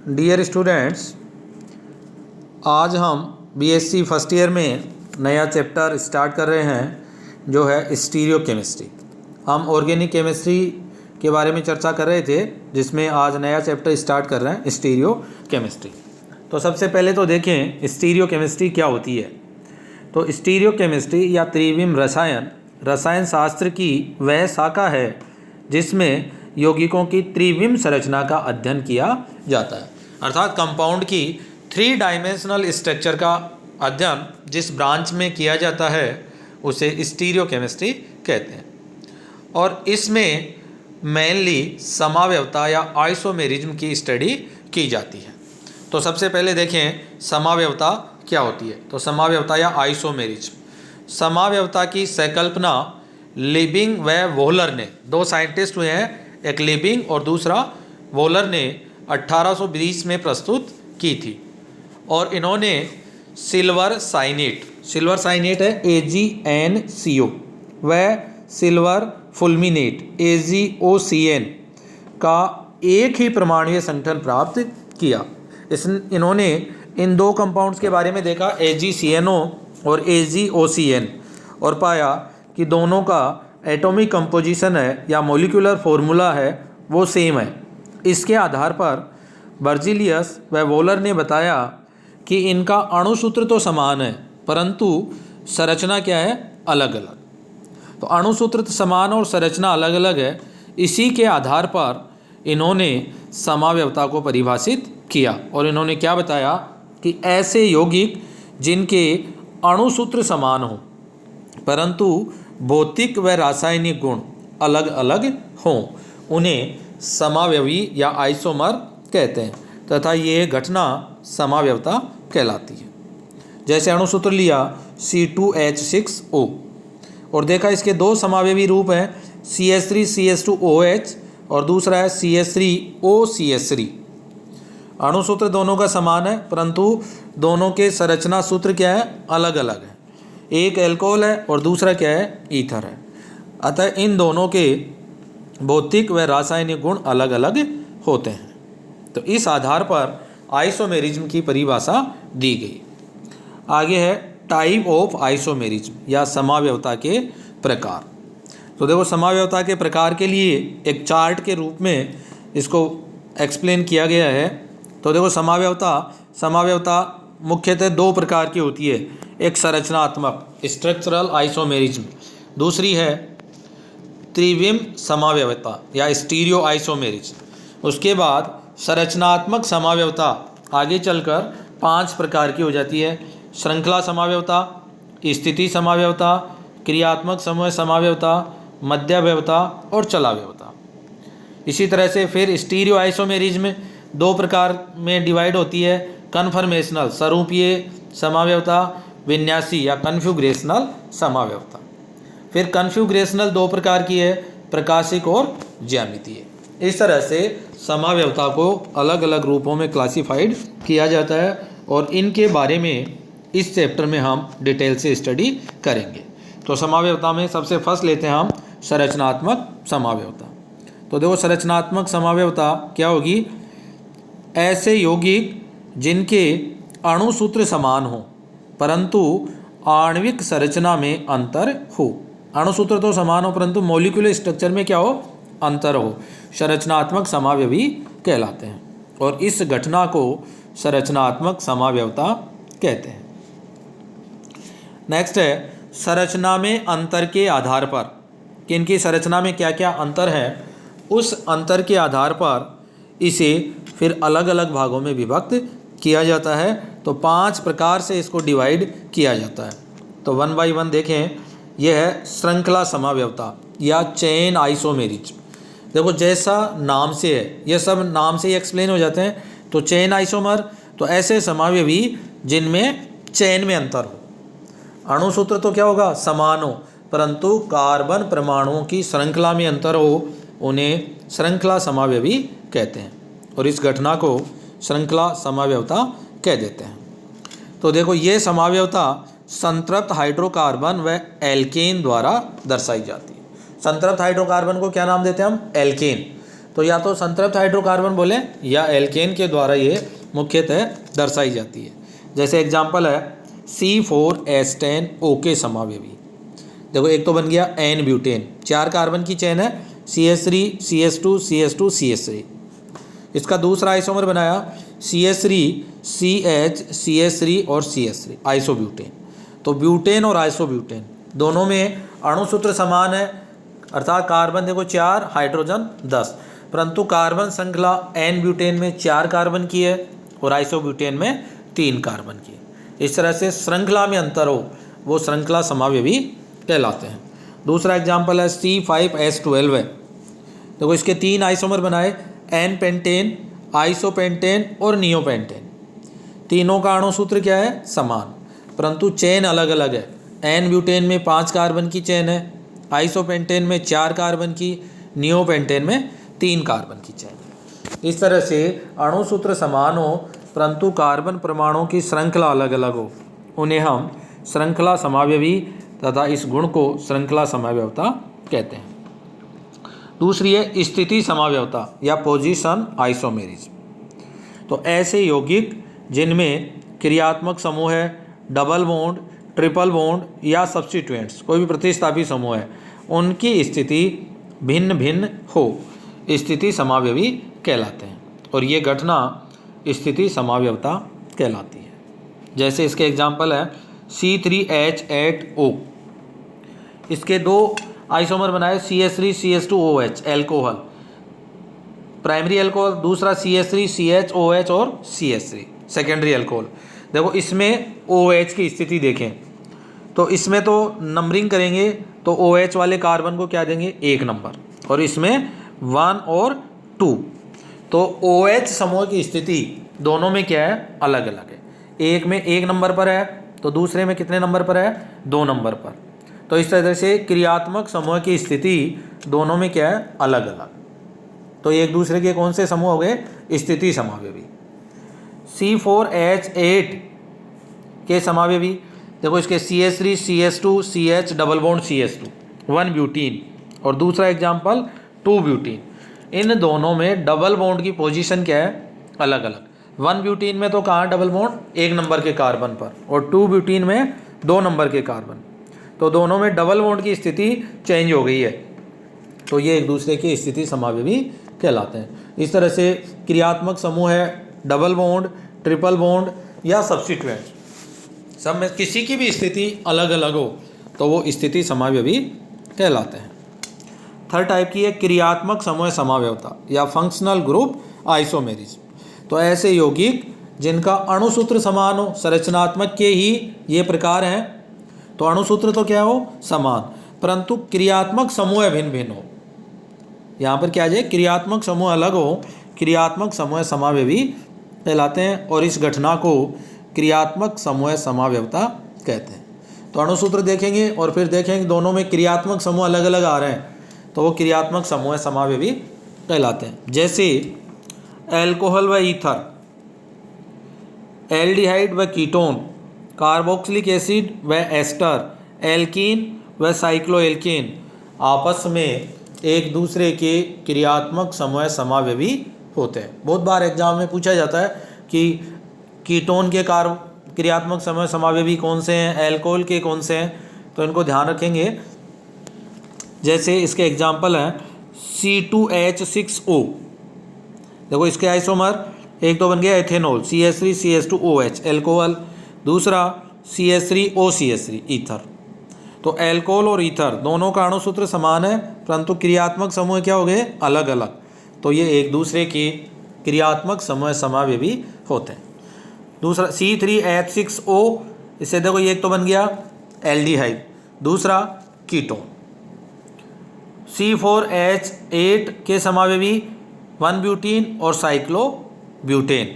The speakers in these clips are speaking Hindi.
डियर स्टूडेंट्स, आज हम बीएससी फर्स्ट ईयर में नया चैप्टर स्टार्ट कर रहे हैं जो है स्टीरियो केमिस्ट्री। हम ऑर्गेनिक केमिस्ट्री के बारे में चर्चा कर रहे थे, जिसमें आज नया चैप्टर स्टार्ट कर रहे हैं स्टीरियो केमिस्ट्री। तो सबसे पहले तो देखें स्टीरियो केमिस्ट्री क्या होती है। तो स्टीरियो केमिस्ट्री या त्रिविम रसायन शास्त्र की वह शाखा है जिसमें यौगिकों की त्रिविम संरचना का अध्ययन किया जाता है। अर्थात कंपाउंड की 3 डायमेंशनल स्ट्रक्चर का अध्ययन जिस ब्रांच में किया जाता है उसे स्टीरियो केमिस्ट्री कहते हैं। और इसमें मेनली समावयवता या आइसोमेरिज्म की स्टडी की जाती है। तो सबसे पहले देखें समावयवता क्या होती है। तो समावयवता या आइसोमेरिज्म, समावयवता की संकल्पना लिबिंग व वोहलर ने, 2 साइंटिस्ट हुए हैं, एक लिबिंग और दूसरा वोहलर ने 1820 में प्रस्तुत की थी। और इन्होंने सिल्वर साइनेट है AgNCO व सिल्वर फुल्मिनेट AgOCN का एक ही परमाणुीय संगठन प्राप्त किया। इन्होंने इन 2 कंपाउंड्स के बारे में देखा, AgCNO और AgOCN, और पाया कि दोनों का एटॉमिक कंपोजिशन है या मॉलिक्यूलर फॉर्मूला है वो सेम है। इसके आधार पर बर्जीलियस व वोलर ने बताया कि इनका अणुसूत्र तो समान है परंतु संरचना क्या है, अलग अलग। तो अणुसूत्र तो समान और संरचना अलग अलग है। इसी के आधार पर इन्होंने समावयवता को परिभाषित किया और इन्होंने क्या बताया कि ऐसे यौगिक जिनके अणुसूत्र समान हो परंतु भौतिक व रासायनिक गुण अलग अलग हों उन्हें समावयवी या आइसोमर कहते हैं तथा ये घटना समावयवता कहलाती है। जैसे अणुसूत्र लिया C2H6O और देखा इसके 2 समावयवी रूप हैं, CH3CH2OH और दूसरा है CH3OCH3। अणुसूत्र दोनों का समान है परंतु दोनों के संरचना सूत्र क्या है, अलग अलग है। एक एल्कोहल है और दूसरा क्या है, ईथर है। अतः इन दोनों के भौतिक व रासायनिक गुण अलग अलग होते हैं। तो इस आधार पर आइसोमेरिज्म की परिभाषा दी गई। आगे है टाइप ऑफ आइसोमेरिज्म या समावयवता के प्रकार। तो देखो समावयवता के प्रकार के लिए एक चार्ट के रूप में इसको एक्सप्लेन किया गया है। तो देखो समावयवता मुख्यतः 2 प्रकार की होती है। एक संरचनात्मक स्ट्रक्चरल आइसोमेरिज्म, दूसरी है त्रिविम समावयवता या स्टीरियो आइसोमेरिज्म। उसके बाद संरचनात्मक समावयवता आगे चलकर 5 प्रकार की हो जाती है। श्रृंखला समावयवता, स्थिति समावयवता, क्रियात्मक समूह समावयवता, मध्यावयवता और चलावयवता। इसी तरह से फिर स्टीरियो आइसोमेरिज्म 2 प्रकार में डिवाइड होती है, कन्फर्मेशनल स्वरूपीय समावयवता, विन्यासी या कन्फ्यूग्रेशनल समावयवता। फिर कन्फ्यूग्रेशनल 2 प्रकार की है, प्रकाशिक और ज्यामितीय। इस तरह से समावयवता को अलग अलग रूपों में क्लासिफाइड किया जाता है और इनके बारे में इस चैप्टर में हम डिटेल से स्टडी करेंगे। तो समावयवता में सबसे फर्स्ट लेते हैं हम संरचनात्मक समावयवता। तो देखो संरचनात्मक समावयवता क्या होगी, ऐसे यौगिक जिनके अणुसूत्र समान हो परंतु आणविक संरचना में अंतर हो। अणुसूत्र तो समान हो परंतु मॉलिक्यूलर स्ट्रक्चर में क्या हो, अंतर हो, संरचनात्मक समावयवी कहलाते हैं और इस घटना को संरचनात्मक समावयवता कहते हैं। नेक्स्ट है संरचना में अंतर के आधार पर कि इनकी संरचना में क्या क्या अंतर है, उस अंतर के आधार पर इसे फिर अलग अलग भागों में विभक्त किया जाता है। तो 5 प्रकार से इसको डिवाइड किया जाता है। तो 1 बाय 1 देखें। यह है श्रृंखला समावयवता या चेन आइसोमेरिज्म। देखो जैसा नाम से है, ये सब नाम से ही एक्सप्लेन हो जाते हैं। तो चेन आइसोमर, तो ऐसे समावयवी जिनमें चेन में अंतर हो। अणुसूत्र तो क्या होगा, समान हो परंतु कार्बन परमाणुओं की श्रृंखला में अंतर हो, उन्हें श्रृंखला समावयवी कहते हैं और इस घटना को श्रृंखला समावयवता कह देते हैं। तो देखो ये समावयवता संतृप्त हाइड्रोकार्बन व एल्केन द्वारा दर्शाई जाती है। संतृप्त हाइड्रोकार्बन को क्या नाम देते हैं हम, एल्केन। तो या तो संतृप्त हाइड्रोकार्बन बोले या एल्केन के द्वारा ये मुख्यतः दर्शाई जाती है। जैसे एग्जाम्पल है C4H10O के समावेवी। देखो एक तो बन गया एन ब्यूटेन, 4 कार्बन की चेन है, CH3 CH2 CH2 CH3। इसका दूसरा आइसोमर बनाया CH3 CH CH3 और CH3 आइसोब्यूटेन। तो ब्यूटेन और आइसोब्यूटेन दोनों में अणुसूत्र समान है, अर्थात कार्बन देखो 4 हाइड्रोजन 10, परंतु कार्बन श्रृंखला एन ब्यूटेन में 4 कार्बन की है और आइसोब्यूटेन में 3 कार्बन की है। इस तरह से श्रृंखला में अंतर हो वो श्रृंखला समावेवी कहलाते हैं। दूसरा एग्जाम्पल है C5H12 है। देखो इसके 3 आइसोमर बनाए, एन पेंटेन, आइसोपेंटेन और नियोपेंटेन। तीनों का अणुसूत्र क्या है? समान, परंतु चेन अलग अलग है। एन ब्यूटेन में 5 कार्बन की चेन है, आइसोपेंटेन में 4 कार्बन की, नियोपेंटेन में 3 कार्बन की चेन। इस तरह से अणुसूत्र समान हो परंतु कार्बन परमाणुओं की श्रृंखला अलग अलग हो, उन्हें हम श्रृंखला समावयवी तथा इस गुण को श्रृंखला समावयवता कहते हैं। दूसरी है स्थिति समावयवता या पोजीशन आइसोमेरिज्म। तो ऐसे यौगिक जिनमें क्रियात्मक समूह है, डबल बॉन्ड, ट्रिपल बॉन्ड या सब्स्टिट्यूएंट्स, कोई भी प्रतिस्थापी समूह है, उनकी स्थिति भिन्न भिन्न हो, स्थिति समावयवी कहलाते हैं और ये घटना स्थिति समावयवता कहलाती है। जैसे इसके एग्जाम्पल है C3H8O। इसके 2 आइसोमर बनाए CH3 CH2OH alcohol, primary alcohol, दूसरा CH3 CHOH और CH3 सेकेंडरी एल्कोहल। देखो इसमें OH की स्थिति देखें तो इसमें तो नंबरिंग करेंगे तो OH वाले कार्बन को क्या देंगे? 1 नंबर, और इसमें 1 और 2। तो OH समूह की स्थिति दोनों में क्या है? अलग अलग है। एक में 1 नंबर पर है तो दूसरे में कितने नंबर पर है? 2 नंबर पर। तो इस तरह से क्रियात्मक समूह की स्थिति दोनों में क्या है? अलग अलग। तो एक दूसरे के कौन से समूह हो गए? स्थिति समावयवी। C4H8 के समावयवी देखो इसके CH3 CH2 CH double bond CH2, 1 butene, और दूसरा एग्जाम्पल 2 ब्यूटीन। इन दोनों में डबल बॉन्ड की पोजीशन क्या है? अलग अलग। 1 ब्यूटीन में तो कहाँ डबल बॉन्ड? 1 नंबर के कार्बन पर, और 2 ब्यूटीन में 2 नंबर के कार्बन। तो दोनों में डबल बॉन्ड की स्थिति चेंज हो गई है, तो ये एक दूसरे की स्थिति समावयवी कहलाते हैं। इस तरह से क्रियात्मक समूह है डबल बॉन्ड, ट्रिपल बॉन्ड या सब्स्टिट्यूएंट, सब में किसी की भी स्थिति अलग अलग हो तो वो स्थिति समावयवी कहलाते हैं। थर्ड टाइप की है क्रियात्मक समूह समावयवता या फंक्शनल ग्रुप आइसोमेरिज्म। तो ऐसे यौगिक जिनका अणुसूत्र समान हो, संरचनात्मक के ही ये प्रकार हैं। तो अणुसूत्र तो क्या हो? समान, परंतु क्रियात्मक समूह भिन्न भिन्न हो। यहाँ पर क्या है? क्रियात्मक समूह अलग हो, क्रियात्मक समूह समावयवी कहलाते हैं और इस घटना को क्रियात्मक समूह समावयवता कहते हैं। तो अणुसूत्र देखेंगे और फिर देखेंगे दोनों में क्रियात्मक समूह अलग अलग आ रहे हैं तो वो क्रियात्मक समूह समावयवी कहलाते हैं। जैसे एल्कोहल व ईथर, एल्डिहाइड व कीटोन, कार्बोक्सिलिक एसिड व एस्टर, एल्कीन व साइक्लोएल्कीन आपस में एक दूसरे के क्रियात्मक समूह समावयवी होते हैं। बहुत बार एग्जाम में पूछा जाता है कि कीटोन के क्रियात्मक समूह समावयवी कौन से हैं, एल्कोहल के कौन से हैं, तो इनको ध्यान रखेंगे। जैसे इसके एग्जाम्पल हैं C2H6O। देखो इसके आइसोमर एक तो बन गया एथेनॉल CH3 CH2OH एल्कोहल, दूसरा CH3OCH3 ईथर। तो एल्कोहल और ईथर दोनों का अणुसूत्र समान है परंतु क्रियात्मक समूह क्या हो गए? अलग अलग। तो ये एक दूसरे के क्रियात्मक समूह समावयवी होते हैं। दूसरा C3H6O, इससे देखो ये एक तो बन गया एल्डिहाइड, दूसरा कीटोन। C4H8 के समावयवी 1 ब्यूटीन और साइक्लोब्यूटेन।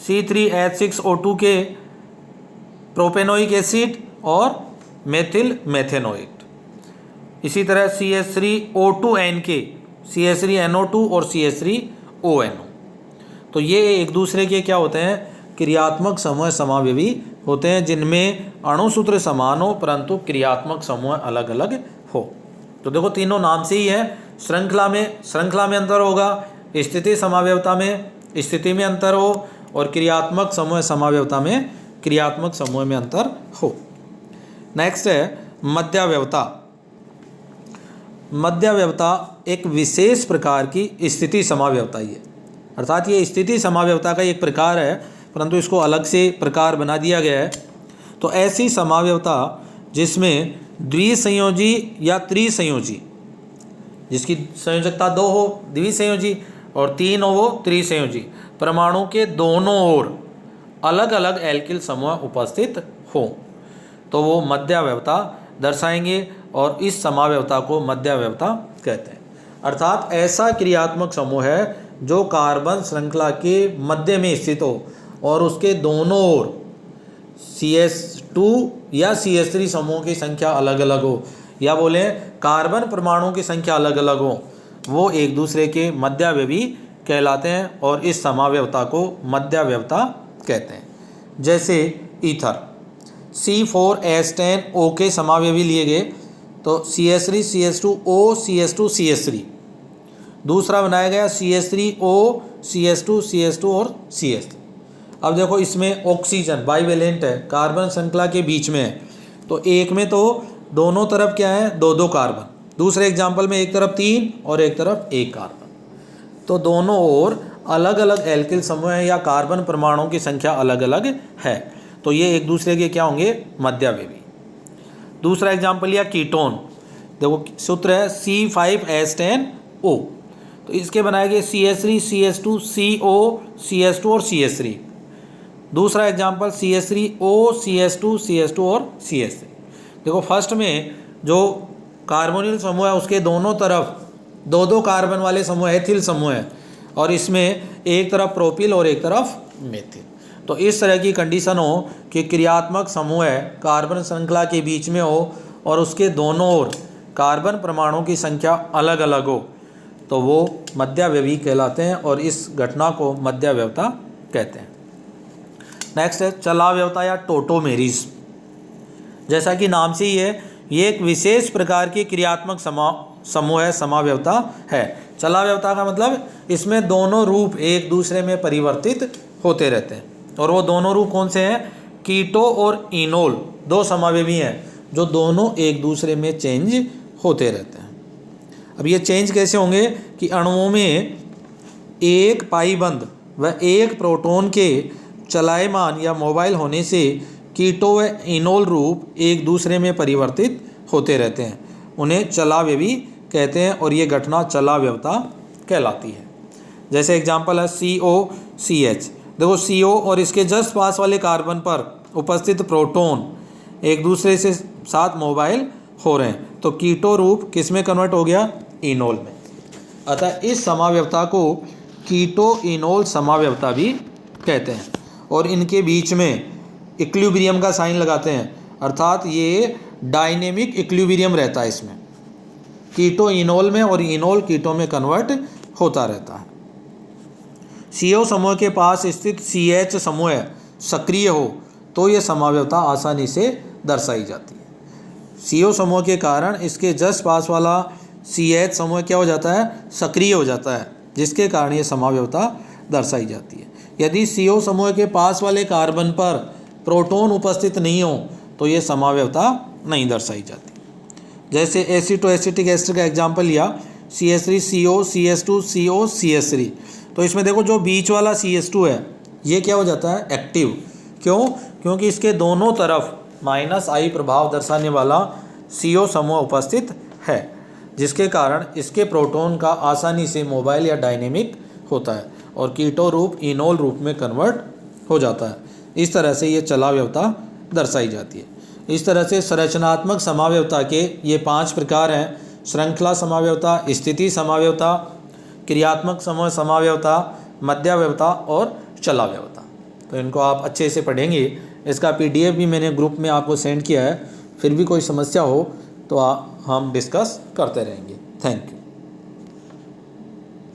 C3H6O2 के प्रोपेनोइक एसिड और मेथिल मेथेनोइट। इसी तरह CH3O2N के CH3NO2 और CH3ONO। तो ये एक दूसरे के क्या होते हैं? क्रियात्मक समूह समावयवी होते हैं जिनमें अणुसूत्र समान हो परंतु क्रियात्मक समूह अलग अलग हो। तो देखो तीनों नाम से ही है, श्रृंखला में अंतर होगा, स्थिति समावयवता में स्थिति में अंतर हो और क्रियात्मक समूह समावयवता में क्रियात्मक समूह में अंतर हो। नेक्स्ट है मध्यावयवता। मध्यावयवता एक विशेष प्रकार की स्थिति समावयवता ही है, अर्थात ये स्थिति समावयवता का एक प्रकार है, परंतु इसको अलग से प्रकार बना दिया गया है। तो ऐसी समावयवता जिसमें द्विसंयोजी या त्रिसंयोजी, जिसकी संयोजकता 2 हो द्विसंयोजी और 3 हो वो त्रिसंयोजी, परमाणु के दोनों ओर अलग अलग एल्किल समूह उपस्थित हो, तो वो मध्यावयवता दर्शाएंगे और इस समावयवता को मध्यावयवता कहते हैं। अर्थात ऐसा क्रियात्मक समूह है जो कार्बन श्रृंखला के मध्य में स्थित हो और उसके दोनों ओर CH2 या CH3 समूह की संख्या अलग अलग हो, या बोले कार्बन परमाणु की संख्या अलग अलग हो, वो एक दूसरे के मध्यावयवी कहलाते हैं और इस समावयवता को मध्यावयवता कहते हैं। जैसे ईथर C4H10O के समावयवी लिए गए तो CH3 CH2O CH2 CH3, दूसरा बनाया गया CH3O CH2 CH2 और CH3। अब देखो इसमें ऑक्सीजन बाइवेलेंट है, कार्बन श्रृंखला के बीच में है, तो एक में तो दोनों तरफ क्या है 2-2 कार्बन, दूसरे एग्जाम्पल में एक तरफ 3 और एक तरफ 1 कार्बन, तो दोनों ओर अलग अलग एल्किल समूह है या कार्बन परमाणुओं की संख्या अलग अलग है, तो ये एक दूसरे के क्या होंगे मध्यावयवी। दूसरा एग्जाम्पल लिया कीटोन, देखो सूत्र है C5H10O, तो इसके बनाए गए CH3 CH2 CO CH2 और CH3। दूसरा एग्जाम्पल CH3O CH2 CH2 और CH3। देखो फर्स्ट में जो कार्बोनिल समूह है उसके दोनों तरफ 2-2 कार्बन वाले समूह एथिल समूह है, और इसमें एक तरफ प्रोपिल और एक तरफ मेथिल। तो इस तरह की कंडीशन हो कि क्रियात्मक समूह है कार्बन श्रृंखला के बीच में हो और उसके दोनों ओर कार्बन परमाणुओं की संख्या अलग अलग हो, तो वो मध्यावयवी कहलाते हैं और इस घटना को मध्यावयवता कहते हैं। नेक्स्ट है चलावयवता या टोटोमेरिज्म। जैसा कि नाम से ही है, ये एक विशेष प्रकार की क्रियात्मक समूह है समावयवता है। चलावयवता का मतलब इसमें दोनों रूप एक दूसरे में परिवर्तित होते रहते हैं, और वो दोनों रूप कौन से हैं? कीटो और इनोल 2 समावयवी हैं जो दोनों एक दूसरे में चेंज होते रहते हैं। अब ये चेंज कैसे होंगे कि अणुओं में एक पाईबंद व एक प्रोटॉन के चलायमान या मोबाइल होने से कीटो व इनोल रूप एक दूसरे में परिवर्तित होते रहते हैं, उन्हें चलावयवी कहते हैं और ये घटना चलावयवता कहलाती है। जैसे एग्जांपल है COCH, देखो CO और इसके जस्ट पास वाले कार्बन पर उपस्थित प्रोटॉन एक दूसरे से साथ मोबाइल हो रहे हैं, तो कीटो रूप किस में कन्वर्ट हो गया? इनोल में। अतः इस समावयवता को कीटो इनोल समावयवता भी कहते हैं, और इनके बीच में इक्विलिब्रियम का साइन लगाते हैं, अर्थात ये डायनेमिक इक्विलिब्रियम रहता है इसमें, कीटो इनोल में और इनोल कीटो में कन्वर्ट होता रहता है। CO समूह के पास स्थित CH समूह सक्रिय हो तो ये समावयवता आसानी से दर्शाई जाती है। CO समूह के कारण इसके जस्ट पास वाला CH समूह क्या हो जाता है? सक्रिय हो जाता है, जिसके कारण ये समावयवता दर्शाई जाती है। यदि CO समूह के पास वाले कार्बन पर प्रोटॉन उपस्थित नहीं हो तो ये समावयवता नहीं दर्शाई जाती। जैसे एसिड टू एसिटिक एस्टर का एग्जाम्पल लिया CH3CO CH2 CO CH3, तो इसमें देखो जो बीच वाला CH2 है ये क्या हो जाता है? एक्टिव। क्यों? क्योंकि इसके दोनों तरफ -I प्रभाव दर्शाने वाला CO समूह उपस्थित है, जिसके कारण इसके प्रोटॉन का आसानी से मोबाइल या डायनेमिक होता है और कीटो रूप इनोल रूप में कन्वर्ट हो जाता है। इस तरह से ये चलावयवता दर्शाई जाती है। इस तरह से संरचनात्मक समावयवता के ये 5 प्रकार हैं: श्रृंखला समावयवता, स्थिति समावयवता, क्रियात्मक समूह समावयवता, मध्यावयवता और चलावयवता। तो इनको आप अच्छे से पढ़ेंगे। इसका PDF भी मैंने ग्रुप में आपको सेंड किया है, फिर भी कोई समस्या हो तो हम डिस्कस करते रहेंगे। Thank you.